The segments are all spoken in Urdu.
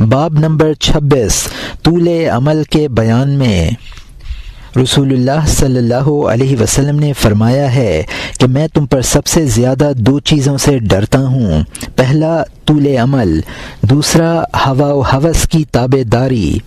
باب نمبر 26 طول عمل کے بیان میں رسول اللہ صلی اللہ علیہ وسلم نے فرمایا ہے کہ میں تم پر سب سے زیادہ دو چیزوں سے ڈرتا ہوں، پہلا طول عمل، دوسرا ہوا و ہوس کی تابع داری۔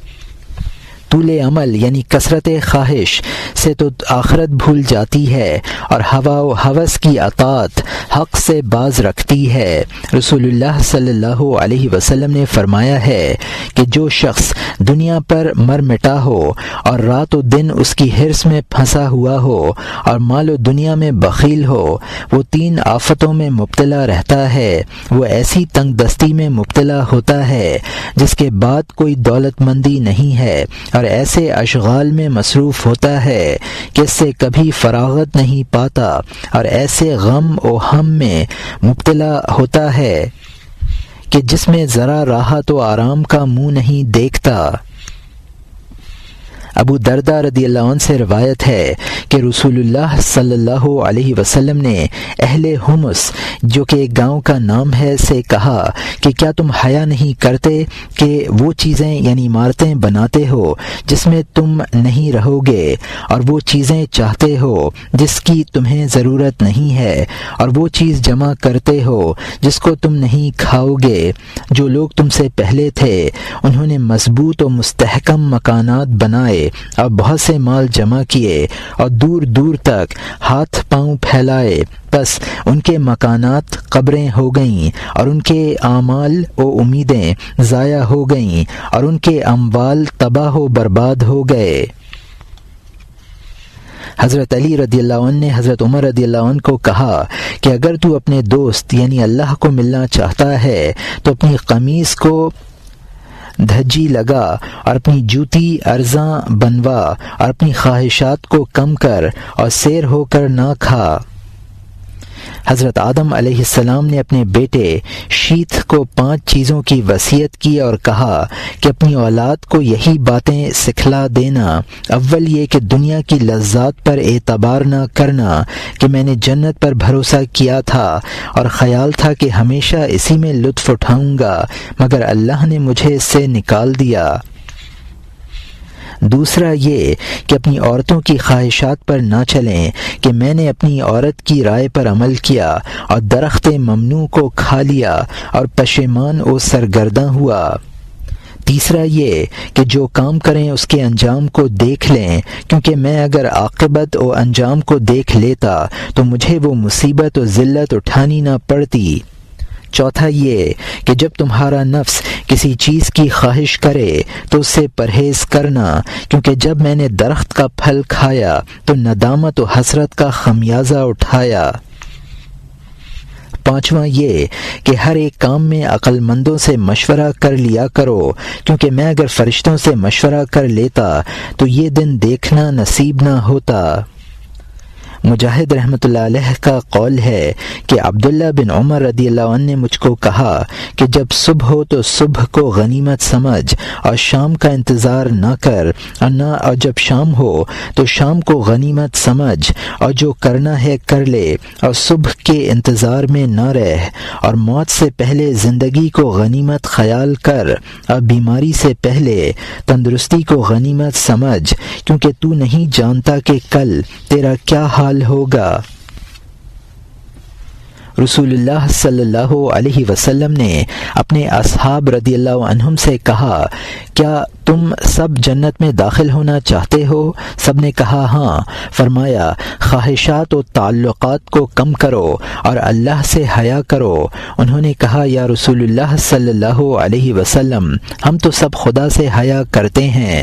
طول عمل یعنی کثرت خواہش سے تو آخرت بھول جاتی ہے، اور ہوا و ہوس کی اطاعت حق سے باز رکھتی ہے۔ رسول اللہ صلی اللہ علیہ وسلم نے فرمایا ہے کہ جو شخص دنیا پر مر مٹا ہو اور رات و دن اس کی حرص میں پھنسا ہوا ہو اور مال و دنیا میں بخیل ہو، وہ تین آفتوں میں مبتلا رہتا ہے۔ وہ ایسی تنگ دستی میں مبتلا ہوتا ہے جس کے بعد کوئی دولت مندی نہیں ہے، اور ایسے اشغال میں مصروف ہوتا ہے کہ اس سے کبھی فراغت نہیں پاتا، اور ایسے غم و ہم میں مبتلا ہوتا ہے کہ جس میں ذرا راحت و آرام کا منہ نہیں دیکھتا۔ ابو درداء رضی اللہ عنہ سے روایت ہے کہ رسول اللہ صلی اللہ علیہ وسلم نے اہل حمص، جو کہ ایک گاؤں کا نام ہے، سے کہا کہ کیا تم حیا نہیں کرتے کہ وہ چیزیں یعنی عمارتیں بناتے ہو جس میں تم نہیں رہو گے، اور وہ چیزیں چاہتے ہو جس کی تمہیں ضرورت نہیں ہے، اور وہ چیز جمع کرتے ہو جس کو تم نہیں کھاؤ گے۔ جو لوگ تم سے پہلے تھے انہوں نے مضبوط و مستحکم مکانات بنائے اور بہت سے مال جمع کیے اور دور دور تک ہاتھ پاؤں پھیلائے، بس ان کے مکانات قبریں ہو گئیں، اور ان کے اعمال و امیدیں ضائع ہو گئیں، اور ان کے اموال تباہ و برباد ہو گئے۔ حضرت علی رضی اللہ عنہ نے حضرت عمر رضی اللہ عنہ کو کہا کہ اگر تو اپنے دوست یعنی اللہ کو ملنا چاہتا ہے تو اپنی قمیص کو دھجی لگا اور اپنی جوتی ارزاں بنوا اور اپنی خواہشات کو کم کر اور سیر ہو کر نہ کھا۔ حضرت آدم علیہ السلام نے اپنے بیٹے شیت کو 5 چیزوں کی وصیت کی اور کہا کہ اپنی اولاد کو یہی باتیں سکھلا دینا۔ اول یہ کہ دنیا کی لذات پر اعتبار نہ کرنا کہ میں نے جنت پر بھروسہ کیا تھا اور خیال تھا کہ ہمیشہ اسی میں لطف اٹھاؤں گا، مگر اللہ نے مجھے اس سے نکال دیا۔ دوسرا یہ کہ اپنی عورتوں کی خواہشات پر نہ چلیں کہ میں نے اپنی عورت کی رائے پر عمل کیا اور درخت ممنوع کو کھا لیا اور پشیمان و سرگرداں ہوا۔ تیسرا یہ کہ جو کام کریں اس کے انجام کو دیکھ لیں، کیونکہ میں اگر عاقبت و انجام کو دیکھ لیتا تو مجھے وہ مصیبت و ذلت اٹھانی نہ پڑتی۔ چوتھا یہ کہ جب تمہارا نفس کسی چیز کی خواہش کرے تو اس سے پرہیز کرنا، کیونکہ جب میں نے درخت کا پھل کھایا تو ندامت و حسرت کا خمیازہ اٹھایا۔ پانچواں یہ کہ ہر ایک کام میں عقل مندوں سے مشورہ کر لیا کرو، کیونکہ میں اگر فرشتوں سے مشورہ کر لیتا تو یہ دن دیکھنا نصیب نہ ہوتا۔ مجاہد رحمۃ اللہ علیہ کا قول ہے کہ عبداللہ بن عمر رضی اللہ عنہ نے مجھ کو کہا کہ جب صبح ہو تو صبح کو غنیمت سمجھ اور شام کا انتظار نہ کر، اور جب شام ہو تو شام کو غنیمت سمجھ اور جو کرنا ہے کر لے، اور صبح کے انتظار میں نہ رہ، اور موت سے پہلے زندگی کو غنیمت خیال کر، اور بیماری سے پہلے تندرستی کو غنیمت سمجھ، کیونکہ تو نہیں جانتا کہ کل تیرا کیا حال ہوگا۔ رسول اللہ صلی اللہ علیہ وسلم نے اپنے اصحاب رضی اللہ عنہم سے کہا، کیا تم سب جنت میں داخل ہونا چاہتے ہو؟ سب نے کہا ہاں۔ فرمایا، خواہشات و تعلقات کو کم کرو اور اللہ سے حیا کرو۔ انہوں نے کہا، یا رسول اللہ صلی اللہ علیہ وسلم، ہم تو سب خدا سے حیا کرتے ہیں۔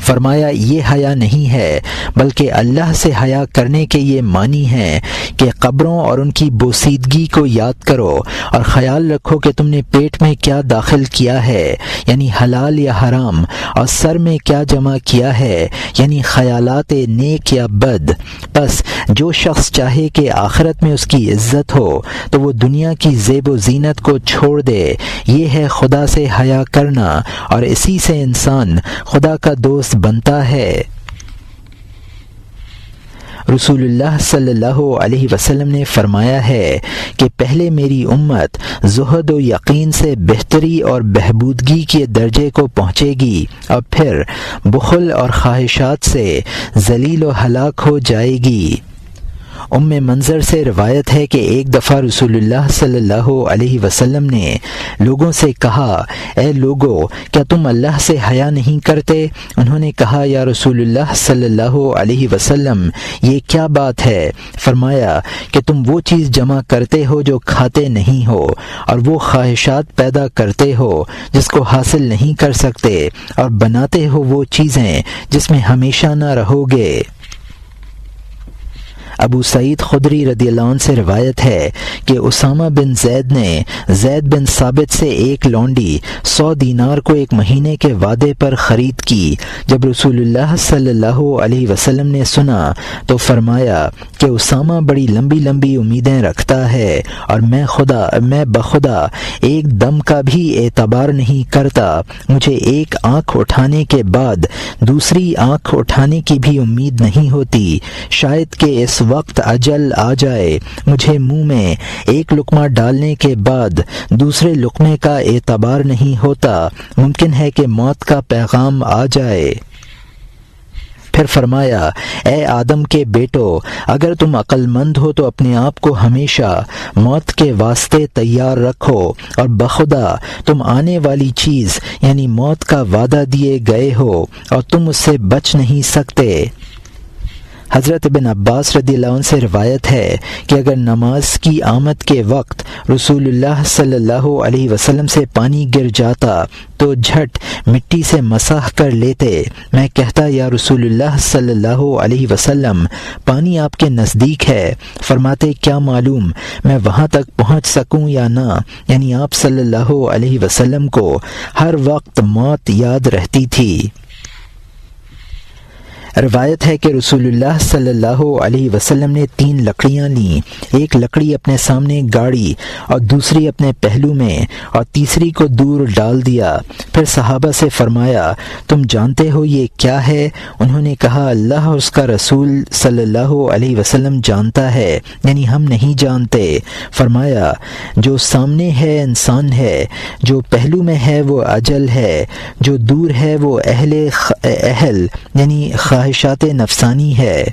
فرمایا، یہ حیا نہیں ہے بلکہ اللہ سے حیا کرنے کے یہ معنی ہیں کہ قبروں اور ان کی بوسیدگی کو یاد کرو اور خیال رکھو کہ تم نے پیٹ میں کیا داخل کیا ہے یعنی حلال یا حرام، اور سر میں کیا جمع کیا ہے یعنی خیالات نیک یا بد۔ بس جو شخص چاہے کہ آخرت میں اس کی عزت ہو تو وہ دنیا کی زیب و زینت کو چھوڑ دے۔ یہ ہے خدا سے حیا کرنا، اور اسی سے انسان خدا کا دوست بنتا ہے۔ رسول اللہ صلی اللہ علیہ وسلم نے فرمایا ہے کہ پہلے میری امت زہد و یقین سے بہتری اور بہبودگی کے درجے کو پہنچے گی اور پھر بخل اور خواہشات سے ذلیل و ہلاک ہو جائے گی۔ ام منظر سے روایت ہے کہ ایک دفعہ رسول اللہ صلی اللہ علیہ وسلم نے لوگوں سے کہا، اے لوگو، کیا تم اللہ سے حیا نہیں کرتے؟ انہوں نے کہا، یا رسول اللہ صلی اللہ علیہ وسلم، یہ کیا بات ہے؟ فرمایا کہ تم وہ چیز جمع کرتے ہو جو کھاتے نہیں ہو، اور وہ خواہشات پیدا کرتے ہو جس کو حاصل نہیں کر سکتے، اور بناتے ہو وہ چیزیں جس میں ہمیشہ نہ رہو گے۔ ابو سعید خدری رضی اللہ عنہ سے روایت ہے کہ اسامہ بن زید نے زید بن ثابت سے ایک لونڈی 100 دینار کو ایک مہینے کے وعدے پر خرید کی۔ جب رسول اللہ صلی اللہ علیہ وسلم نے سنا تو فرمایا کہ اسامہ بڑی لمبی لمبی امیدیں رکھتا ہے، اور میں بخدا ایک دم کا بھی اعتبار نہیں کرتا، مجھے ایک آنکھ اٹھانے کے بعد دوسری آنکھ اٹھانے کی بھی امید نہیں ہوتی، شاید کہ اس وقت اجل آ جائے، مجھے منہ میں ایک لقمہ ڈالنے کے بعد دوسرے لقمے کا اعتبار نہیں ہوتا، ممکن ہے کہ موت کا پیغام آ جائے۔ پھر فرمایا، اے آدم کے بیٹو، اگر تم عقل مند ہو تو اپنے آپ کو ہمیشہ موت کے واسطے تیار رکھو، اور بخدا تم آنے والی چیز یعنی موت کا وعدہ دیے گئے ہو اور تم اس سے بچ نہیں سکتے۔ حضرت ابن عباس رضی اللہ عنہ سے روایت ہے کہ اگر نماز کی آمد کے وقت رسول اللہ صلی اللہ علیہ وسلم سے پانی گر جاتا تو جھٹ مٹی سے مسح کر لیتے۔ میں کہتا، یا رسول اللہ صلی اللہ علیہ وسلم، پانی آپ کے نزدیک ہے۔ فرماتے، کیا معلوم میں وہاں تک پہنچ سکوں یا نہ، یعنی آپ صلی اللہ علیہ وسلم کو ہر وقت موت یاد رہتی تھی۔ روایت ہے کہ رسول اللہ صلی اللہ علیہ وسلم نے 3 لکڑیاں لیں، ایک لکڑی اپنے سامنے گاڑی اور دوسری اپنے پہلو میں اور تیسری کو دور ڈال دیا۔ پھر صحابہ سے فرمایا، تم جانتے ہو یہ کیا ہے؟ انہوں نے کہا، اللہ اور اس کا رسول صلی اللہ علیہ وسلم جانتا ہے، یعنی ہم نہیں جانتے۔ فرمایا، جو سامنے ہے انسان ہے، جو پہلو میں ہے وہ اجل ہے، جو دور ہے وہ اہل یعنی خواہشات نفسانی ہے،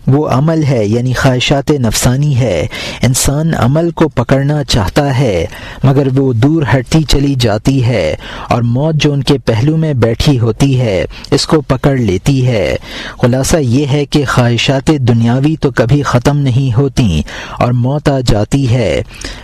وہ عمل ہے یعنی خواہشات نفسانی ہے۔ انسان عمل کو پکڑنا چاہتا ہے مگر وہ دور ہٹتی چلی جاتی ہے، اور موت جو ان کے پہلو میں بیٹھی ہوتی ہے اس کو پکڑ لیتی ہے۔ خلاصہ یہ ہے کہ خواہشات دنیاوی تو کبھی ختم نہیں ہوتی اور موت آ جاتی ہے۔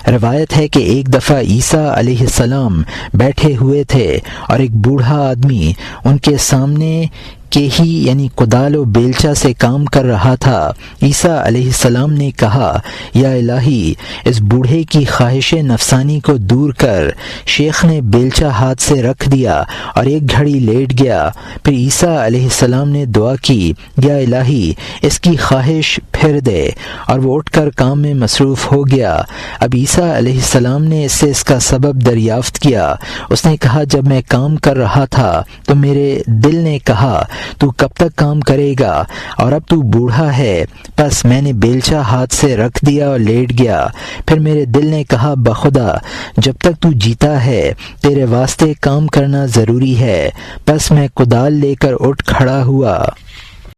روایت ہے کہ ایک دفعہ عیسیٰ علیہ السلام بیٹھے ہوئے تھے اور ایک بوڑھا آدمی ان کے سامنے کہ ہی یعنی کدال و بیلچا سے کام کر رہا تھا۔ عیسیٰ علیہ السلام نے کہا، یا الہی، اس بوڑھے کی خواہش نفسانی کو دور کر۔ شیخ نے بیلچا ہاتھ سے رکھ دیا اور ایک گھڑی لیٹ گیا۔ پھر عیسیٰ علیہ السلام نے دعا کی، یا الہی، اس کی خواہش پھر دے، اور وہ اٹھ کر کام میں مصروف ہو گیا۔ اب عیسیٰ علیہ السلام نے اس سے اس کا سبب دریافت کیا۔ اس نے کہا، جب میں کام کر رہا تھا تو میرے دل نے کہا، تو کب تک کام کرے گا، اور اب تو بوڑھا ہے، بس میں نے بیلچا ہاتھ سے رکھ دیا اور لیٹ گیا۔ پھر میرے دل نے کہا، بخدا جب تک تو جیتا ہے تیرے واسطے کام کرنا ضروری ہے، بس میں کدال لے کر اٹھ کھڑا ہوا۔